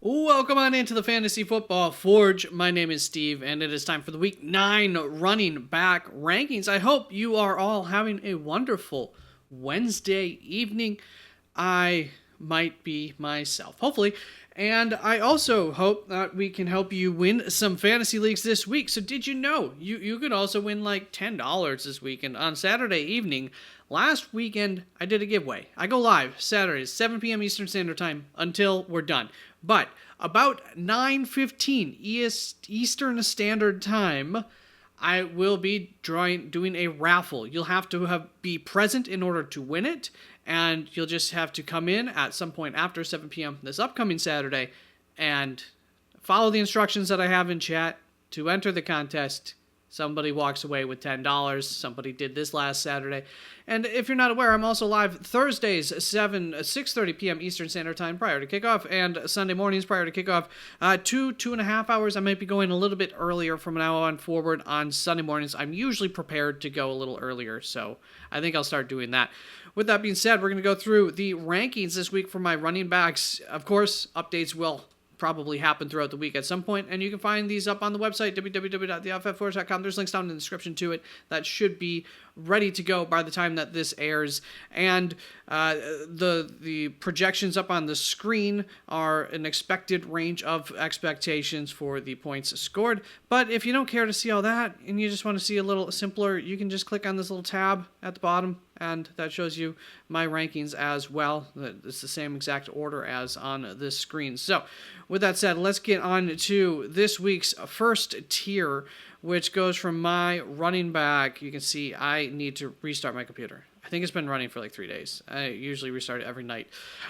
Welcome on into the Fantasy Football Forge. My name is Steve, and it is time for the Week 9 running back rankings. I hope you are all having a wonderful Wednesday evening. I might be myself, hopefully. And I also hope that we can help you win some fantasy leagues this week. So did you know you could also win like $10 this week? And on Saturday evening, last weekend, I did a giveaway. I go live Saturdays, 7 p.m. Eastern Standard Time until we're done. But about 9:15 Eastern Standard Time, I will be doing a raffle. You'll have to be present in order to win it, and you'll just have to come in at some point after 7 p.m. this upcoming Saturday and follow the instructions that I have in chat to enter the contest. Somebody walks away with $10. Somebody did this last Saturday. And if you're not aware, I'm also live Thursdays, 6:30 p.m. Eastern Standard Time prior to kickoff, and Sunday mornings prior to kickoff. 2.5 hours. I might be going a little bit earlier from now on forward on Sunday mornings. I'm usually prepared to go a little earlier, so I think I'll start doing that. With that being said, we're going to go through the rankings this week for my running backs. Of course, updates will probably happen throughout the week at some point, and you can find these up on the website, www.theoffforce.com. There's links down in the description to it that should be ready to go by the time that this airs. And the projections up on the screen are an expected range of expectations for the points scored. But if you don't care to see all that and you just want to see a little simpler, you can just click on this little tab at the bottom, and that shows you my rankings as well. It's the same exact order as on this screen. So with that said, let's get on to this week's first tier, which goes from my running back. You can see I need to restart my computer. I think it's been running for like 3 days. I usually restart it every night.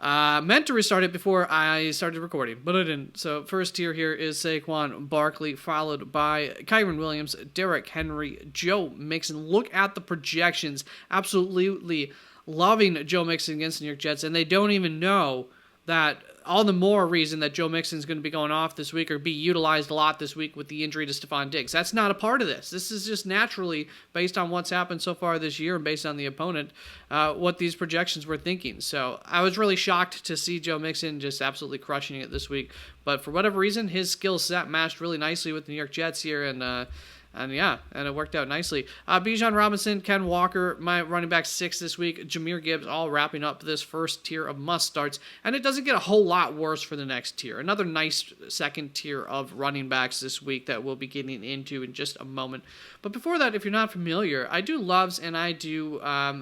Meant to restart it before I started recording, but I didn't. So first tier here is Saquon Barkley, followed by Kyren Williams, Derrick Henry, Joe Mixon. Look at the projections. Absolutely loving Joe Mixon against the New York Jets, and they don't even know that. All the more reason that Joe Mixon's going to be going off this week or be utilized a lot this week with the injury to Stephon Diggs. That's not a part of this. This is just naturally based on what's happened so far this year and based on the opponent, what these projections were thinking. So I was really shocked to see Joe Mixon just absolutely crushing it this week. But for whatever reason, his skill set matched really nicely with the New York Jets here, and it worked out nicely. Bijan Robinson, Ken Walker, my running back 6 this week. Jahmyr Gibbs, all wrapping up this first tier of must-starts. And it doesn't get a whole lot worse for the next tier. Another nice second tier of running backs this week that we'll be getting into in just a moment. But before that, if you're not familiar, I do loves and I do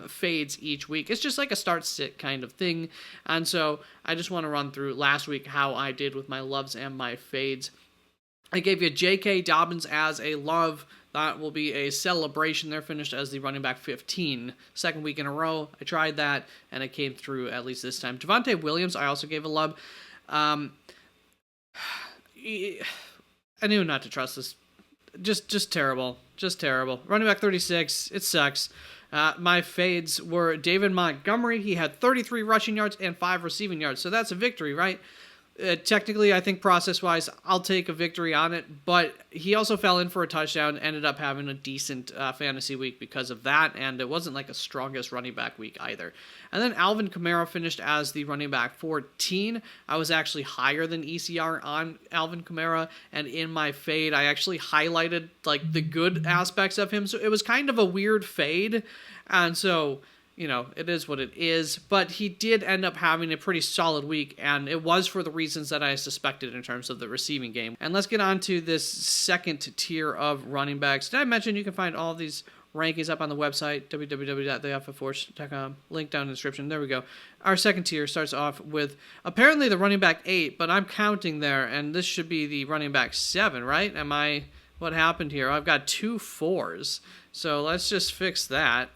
fades each week. It's just like a start-sit kind of thing. And so I just want to run through last week how I did with my loves and my fades. I gave you J.K. Dobbins as a love. That will be a celebration. They're finished as the running back 15. Second week in a row. I tried that, and it came through at least this time. Javonte Williams, I also gave a love. I knew not to trust this. Just terrible. Just terrible. Running back 36. It sucks. My fades were David Montgomery. He had 33 rushing yards and 5 receiving yards. So that's a victory, right? Technically, I think process-wise, I'll take a victory on it, but he also fell in for a touchdown, ended up having a decent fantasy week because of that, and it wasn't like a strongest running back week either. And then Alvin Kamara finished as the running back 14. I was actually higher than ECR on Alvin Kamara, and in my fade, I actually highlighted like the good aspects of him, so it was kind of a weird fade, and so it is what it is, but he did end up having a pretty solid week, and it was for the reasons that I suspected in terms of the receiving game. And let's get on to this second tier of running backs. Did I mention you can find all of these rankings up on the website, www.theoffforce.com, link down in the description. There we go. Our second tier starts off with apparently the running back 8, but I'm counting there, and this should be the running back 7, right? What happened here? I've got 2 4s, so let's just fix that.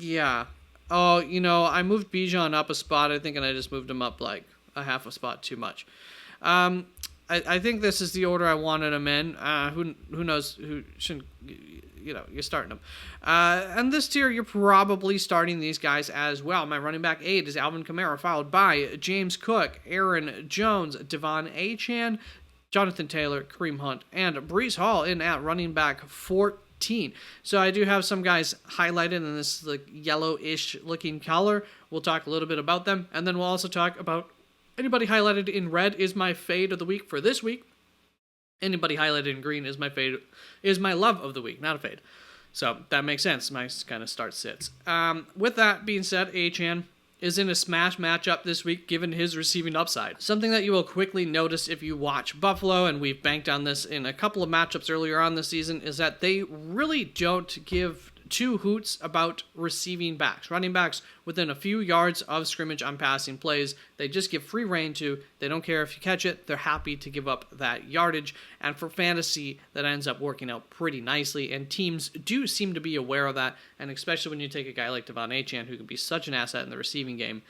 Yeah. Oh, I moved Bijan up a spot, I think, and I just moved him up like a half a spot too much. I think this is the order I wanted him in. Who knows who shouldn't, you're starting them. And this tier, you're probably starting these guys as well. My running back 8 is Alvin Kamara, followed by James Cook, Aaron Jones, Devon Achane, Jonathan Taylor, Kareem Hunt, and Breece Hall in at running back 14. So I do have some guys highlighted in this like yellowish looking color. We'll talk a little bit about them, and then we'll also talk about Anybody highlighted in red is my fade of the week for this week. Anybody highlighted in green is my fade, is my love of the week, not a fade. So that makes sense. My kind of start sits. With that being said, Achane is in a smash matchup this week given his receiving upside. Something that you will quickly notice if you watch Buffalo, and we've banked on this in a couple of matchups earlier on this season, is that they really don't give two hoots about receiving backs. Running backs within a few yards of scrimmage on passing plays, they just give free reign to. They don't care if you catch it. They're happy to give up that yardage. And for fantasy, that ends up working out pretty nicely. And teams do seem to be aware of that. And especially when you take a guy like De'Von Achane, who can be such an asset in the receiving game,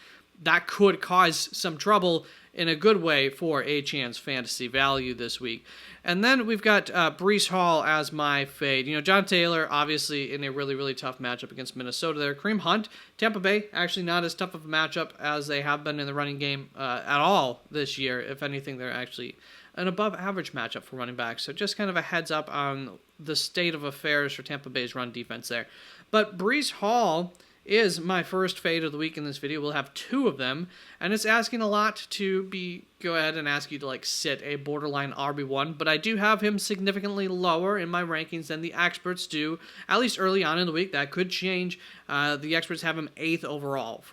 that could cause some trouble in a good way for Achane's fantasy value this week. And then we've got Breece Hall as my fade. You know, John Taylor, obviously, in a really, really tough matchup against Minnesota there. Kareem Hunt, Tampa Bay, actually not as tough of a matchup as they have been in the running game at all this year. If anything, they're actually an above-average matchup for running backs. So just kind of a heads up on the state of affairs for Tampa Bay's run defense there. But Breece Hall is my first fade of the week in this video. We'll have two of them, and it's asking a lot to go ahead and ask you to sit a borderline RB1, but I do have him significantly lower in my rankings than the experts do, at least early on in the week. That could change. The experts have him 8th overall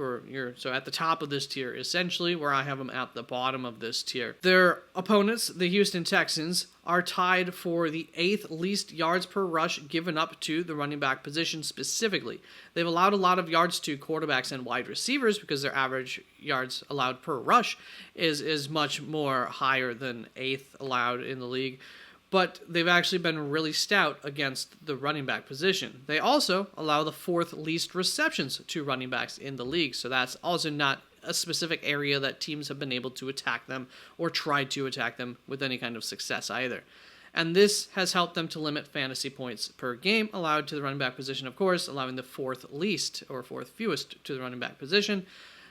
so at the top of this tier, essentially, where I have him at the bottom of this tier. Their opponents, the Houston Texans, are tied for the 8th least yards per rush given up to the running back position specifically. They've allowed a lot of yards to quarterbacks and wide receivers because their average yards allowed per rush is much more higher than 8th allowed in the league. But they've actually been really stout against the running back position. They also allow the 4th least receptions to running backs in the league, so that's also not a specific area that teams have been able to attack them or tried to attack them with any kind of success either. And this has helped them to limit fantasy points per game allowed to the running back position, of course, allowing the 4th least or 4th fewest to the running back position.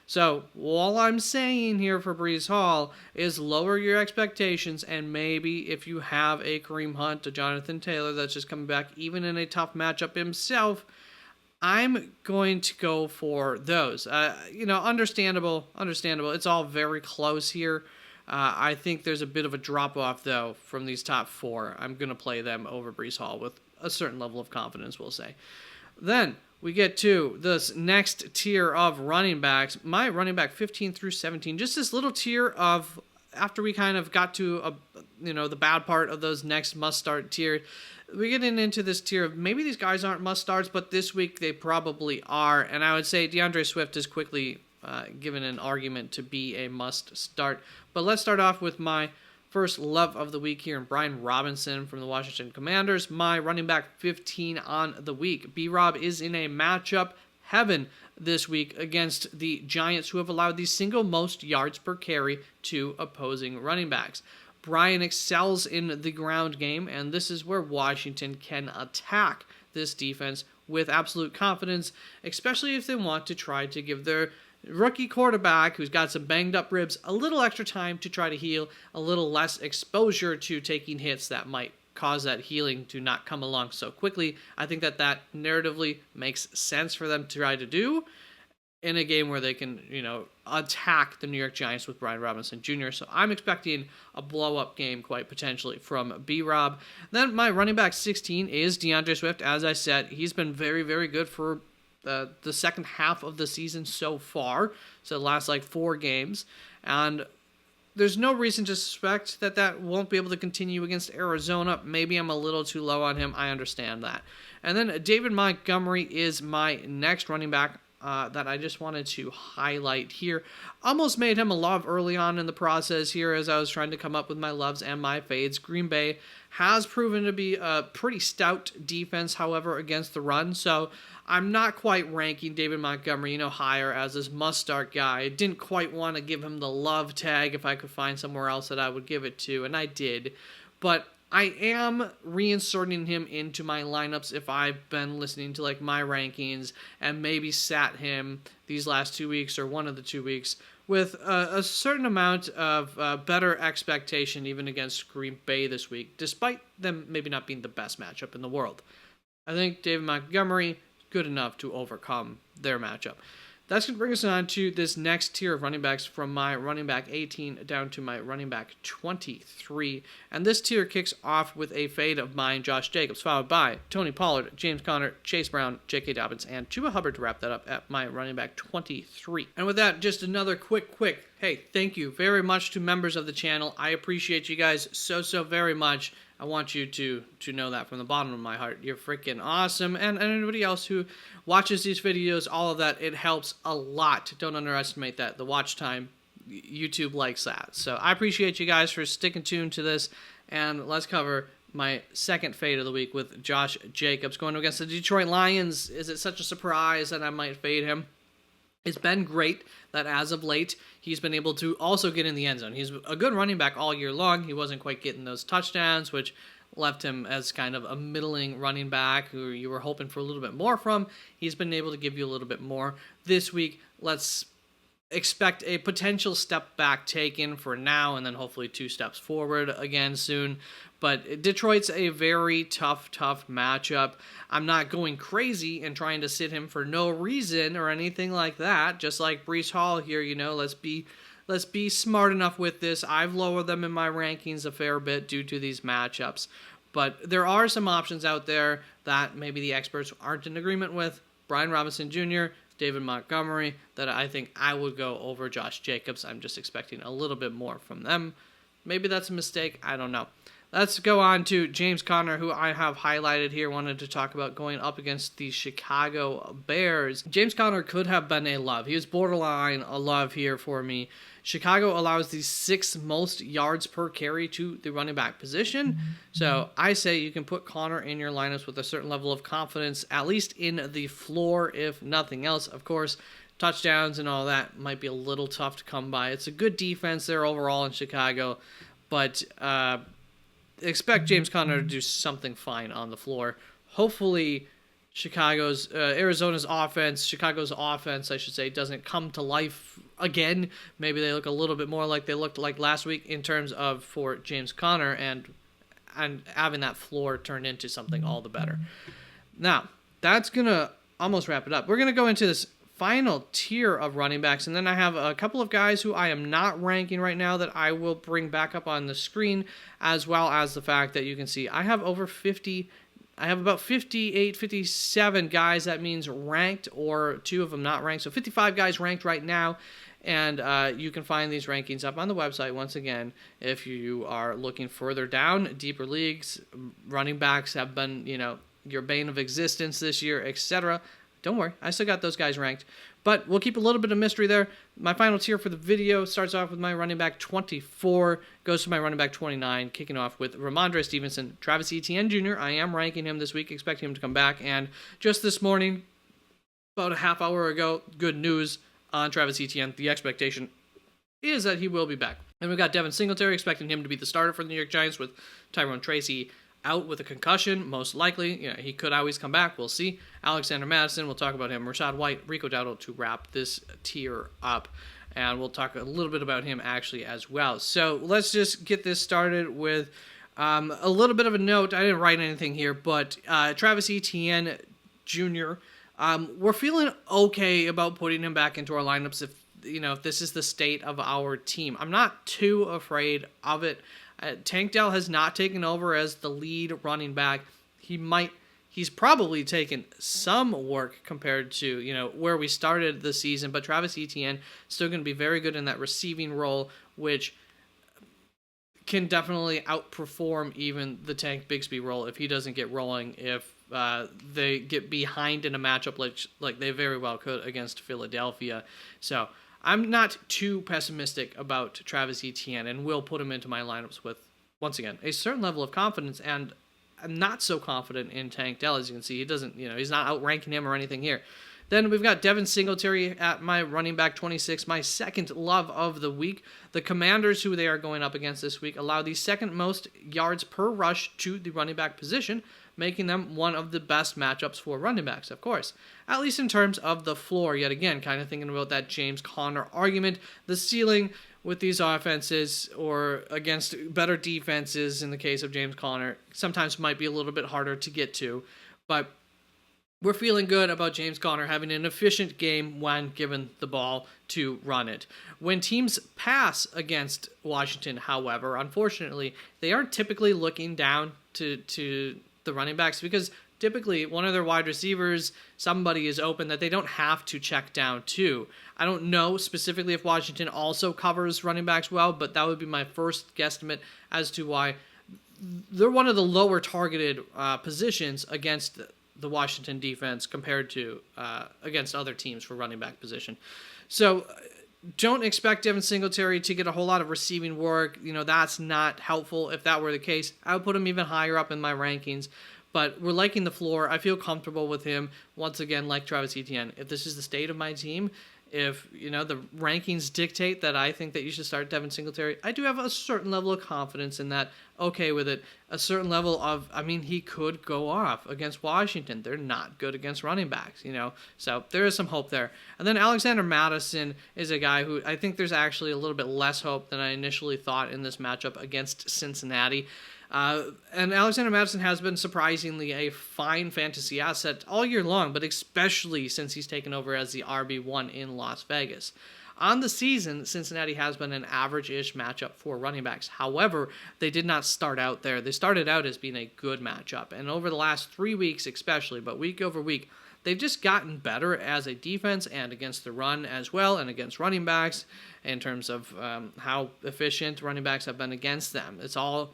So all I'm saying here for Breece Hall is lower your expectations, and maybe if you have a Kareem Hunt, a Jonathan Taylor that's just coming back, even in a tough matchup himself, I'm going to go for those. Understandable. It's all very close here. I think there's a bit of a drop-off, though, from these top 4. I'm going to play them over Breece Hall with a certain level of confidence, we'll say. Then we get to this next tier of running backs. My running back 15 through 17, just this little tier of, after we kind of got to the bad part of those next must-start tier, we're getting into this tier of maybe these guys aren't must-starts, but this week they probably are. And I would say DeAndre Swift is quickly given an argument to be a must-start. But let's start off with my first love of the week here, and Brian Robinson from the Washington Commanders, my running back 15 on the week. B-Rob is in a matchup heaven this week against the Giants, who have allowed the single most yards per carry to opposing running backs. Brian excels in the ground game, and this is where Washington can attack this defense with absolute confidence, especially if they want to try to give their rookie quarterback, who's got some banged up ribs, a little extra time to try to heal, a little less exposure to taking hits that might cause that healing to not come along so quickly. I think that narratively makes sense for them to try to do in a game where they can, attack the New York Giants with Brian Robinson Jr. So I'm expecting a blow-up game quite potentially from B-Rob. Then my running back 16 is DeAndre Swift. As I said, he's been very, very good for the second half of the season so far. So the last 4 games. And there's no reason to suspect that won't be able to continue against Arizona. Maybe I'm a little too low on him. I understand that. And then David Montgomery is my next running back that I just wanted to highlight here. Almost made him a love early on in the process here as I was trying to come up with my loves and my fades. Green Bay has proven to be a pretty stout defense, however, against the run. So I'm not quite ranking David Montgomery, higher as this must-start guy. I didn't quite want to give him the love tag if I could find somewhere else that I would give it to, and I did. But I am reinserting him into my lineups if I've been listening to my rankings and maybe sat him these last 2 weeks or one of the 2 weeks with a certain amount of better expectation even against Green Bay this week, despite them maybe not being the best matchup in the world. I think David Montgomery good enough to overcome their matchup. That's going to bring us on to this next tier of running backs from my running back 18 down to my running back 23. And this tier kicks off with a fade of mine, Josh Jacobs, followed by Tony Pollard, James Conner, Chase Brown, J.K. Dobbins, and Chuba Hubbard to wrap that up at my running back 23. And with that, just another quick, hey, thank you very much to members of the channel. I appreciate you guys so very much. I want you to know that from the bottom of my heart. You're freaking awesome. And anybody else who watches these videos, all of that, it helps a lot. Don't underestimate that. The watch time, YouTube likes that. So I appreciate you guys for sticking tuned to this. And let's cover my second fade of the week with Josh Jacobs going against the Detroit Lions. Is it such a surprise that I might fade him? It's been great that as of late, he's been able to also get in the end zone. He's a good running back all year long. He wasn't quite getting those touchdowns, which left him as kind of a middling running back who you were hoping for a little bit more from. He's been able to give you a little bit more. This week, let's expect a potential step back taken for now, and then hopefully 2 steps forward again soon. But Detroit's a very tough matchup. I'm not going crazy and trying to sit him for no reason or anything like that. Just like Breece Hall here, let's be smart enough with this. I've lowered them in my rankings a fair bit due to these matchups. But there are some options out there that maybe the experts aren't in agreement with. Brian Robinson Jr., David Montgomery, that I think I would go over Josh Jacobs. I'm just expecting a little bit more from them. Maybe that's a mistake. I don't know. Let's go on to James Conner, who I have highlighted here. Wanted to talk about going up against the Chicago Bears. James Conner could have been a love. He was borderline a love here for me. Chicago allows the 6th most yards per carry to the running back position. So I say you can put Conner in your lineups with a certain level of confidence, at least in the floor, if nothing else. Of course, touchdowns and all that might be a little tough to come by. It's a good defense there overall in Chicago, but expect James Conner to do something fine on the floor. Hopefully, Chicago's offense, I should say, doesn't come to life again. Maybe they look a little bit more like they looked like last week in terms of for James Conner and having that floor turn into something all the better. Now, that's going to almost wrap it up. We're going to go into this final tier of running backs, and then I have a couple of guys who I am not ranking right now that I will bring back up on the screen, as well as the fact that you can see I have about 58, 57 guys. That means ranked, or 2 of them not ranked. So 55 guys ranked right now. And you can find these rankings up on the website once again if you are looking further down, deeper leagues. Running backs have been, your bane of existence this year, etc. Don't worry, I still got those guys ranked. But we'll keep a little bit of mystery there. My final tier for the video starts off with my running back 24, goes to my running back 29, kicking off with Ramondre Stevenson, Travis Etienne Jr. I am ranking him this week, expecting him to come back. And just this morning, about a half hour ago, good news on Travis Etienne. The expectation is that he will be back. And we've got Devin Singletary, expecting him to be the starter for the New York Giants with Tyrone Tracy out with a concussion, most likely. He could always come back. We'll see. Alexander Madison, we'll talk about him. Rashad White, Rico Dowdle to wrap this tier up. And we'll talk a little bit about him actually as well. So let's just get this started with a little bit of a note. I didn't write anything here, but Travis Etienne Jr., we're feeling okay about putting him back into our lineups if this is the state of our team. I'm not too afraid of it. Tank Dell has not taken over as the lead running back. He's probably taken some work compared to, where we started the season, but Travis Etienne still going to be very good in that receiving role, which can definitely outperform even the Tank Bigsby role if he doesn't get rolling, if they get behind in a matchup like they very well could against Philadelphia. So I'm not too pessimistic about Travis Etienne, and will put him into my lineups with, once again, a certain level of confidence. And I'm not so confident in Tank Dell, as you can see. He doesn't, he's not outranking him or anything here. Then we've got Devin Singletary at my running back 26, my second love of the week. The Commanders, who they are going up against this week, allow the 2nd most yards per rush to the running back position, making them one of the best matchups for running backs, of course. At least in terms of the floor, yet again, kind of thinking about that James Conner argument. The ceiling with these offenses, or against better defenses in the case of James Conner, sometimes might be a little bit harder to get to. But we're feeling good about James Conner having an efficient game when given the ball to run it. When teams pass against Washington, however, unfortunately, they aren't typically looking down to the running backs because typically one of their wide receivers, somebody is open that they don't have to check down to. I don't know specifically if Washington also covers running backs well, but that would be my first guesstimate as to why they're one of the lower targeted positions against the Washington defense compared to against other teams for running back position. So don't expect Devin Singletary to get a whole lot of receiving work. That's not helpful. If that were the case, I would put him even higher up in my rankings. But we're liking the floor. I feel comfortable with him. Once again, like Travis Etienne, if this is the state of my team, if the rankings dictate that I think that you should start Devin Singletary, I do have a certain level of confidence in that. Okay with it. A certain level of, he could go off against Washington. They're not good against running backs, So there is some hope there. And then Alexander Mattison is a guy who I think there's actually a little bit less hope than I initially thought in this matchup against Cincinnati. And Alexander Mattison has been surprisingly a fine fantasy asset all year long, but especially since he's taken over as the RB1 in Las Vegas. On the season, Cincinnati has been an average-ish matchup for running backs. However, they did not start out there. They started out as being a good matchup. And over the last 3 weeks especially, but week over week, they've just gotten better as a defense and against the run as well and against running backs in terms of how efficient running backs have been against them. It's all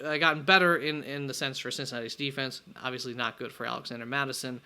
gotten better in the sense for Cincinnati's defense. Obviously not good for Alexander Mattison.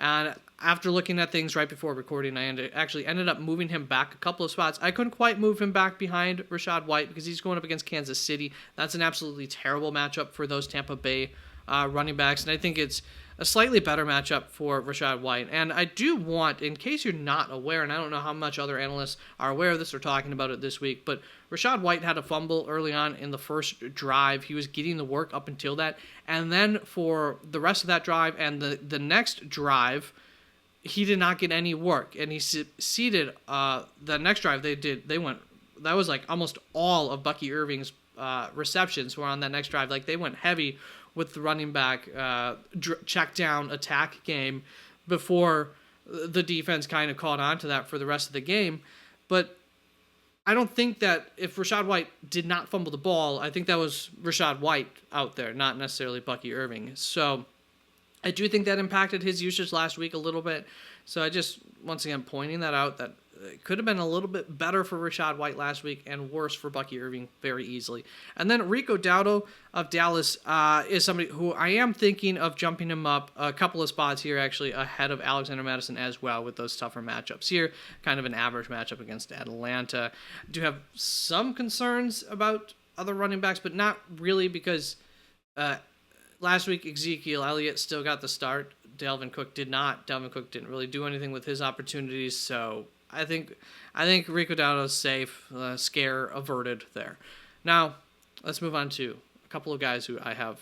And after looking at things right before recording, I actually ended up moving him back a couple of spots. I couldn't quite move him back behind Rachaad White because he's going up against Kansas City. That's an absolutely terrible matchup for those Tampa Bay running backs. And I think it's a slightly better matchup for Rachaad White. And I do want, in case you're not aware, and I don't know how much other analysts are aware of this or talking about it this week, but Rachaad White had a fumble early on in the first drive. He was getting the work up until that. And then for the rest of that drive and the next drive, he did not get any work. And he seeded the next drive they went, that was like almost all of Bucky Irving's receptions were on that next drive. Like they went heavy with the running back check down attack game before the defense kind of caught on to that for the rest of the game. But I don't think that if Rachaad White did not fumble the ball, I think that was Rachaad White out there, not necessarily Bucky Irving. So I do think that impacted his usage last week a little bit. So I just, once again, pointing that out, that it could have been a little bit better for Rachaad White last week and worse for Bucky Irving very easily. And then Rico Dowdle of Dallas is somebody who I am thinking of jumping him up a couple of spots here actually ahead of Alexander Mattison as well with those tougher matchups here. Kind of an average matchup against Atlanta. I do have some concerns about other running backs, but not really because last week Ezekiel Elliott still got the start. Dalvin Cook did not. Dalvin Cook didn't really do anything with his opportunities, so I think Rico Dowdle's safe, scare averted there. Now, let's move on to a couple of guys who I have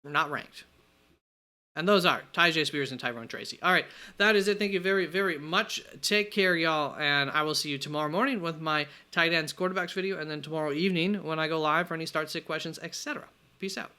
not ranked. And those are Tyjae Spears and Tyrone Tracy. All right, that is it. Thank you very, very much. Take care, y'all, and I will see you tomorrow morning with my tight ends quarterbacks video, and then tomorrow evening when I go live for any start sit questions, etc. Peace out.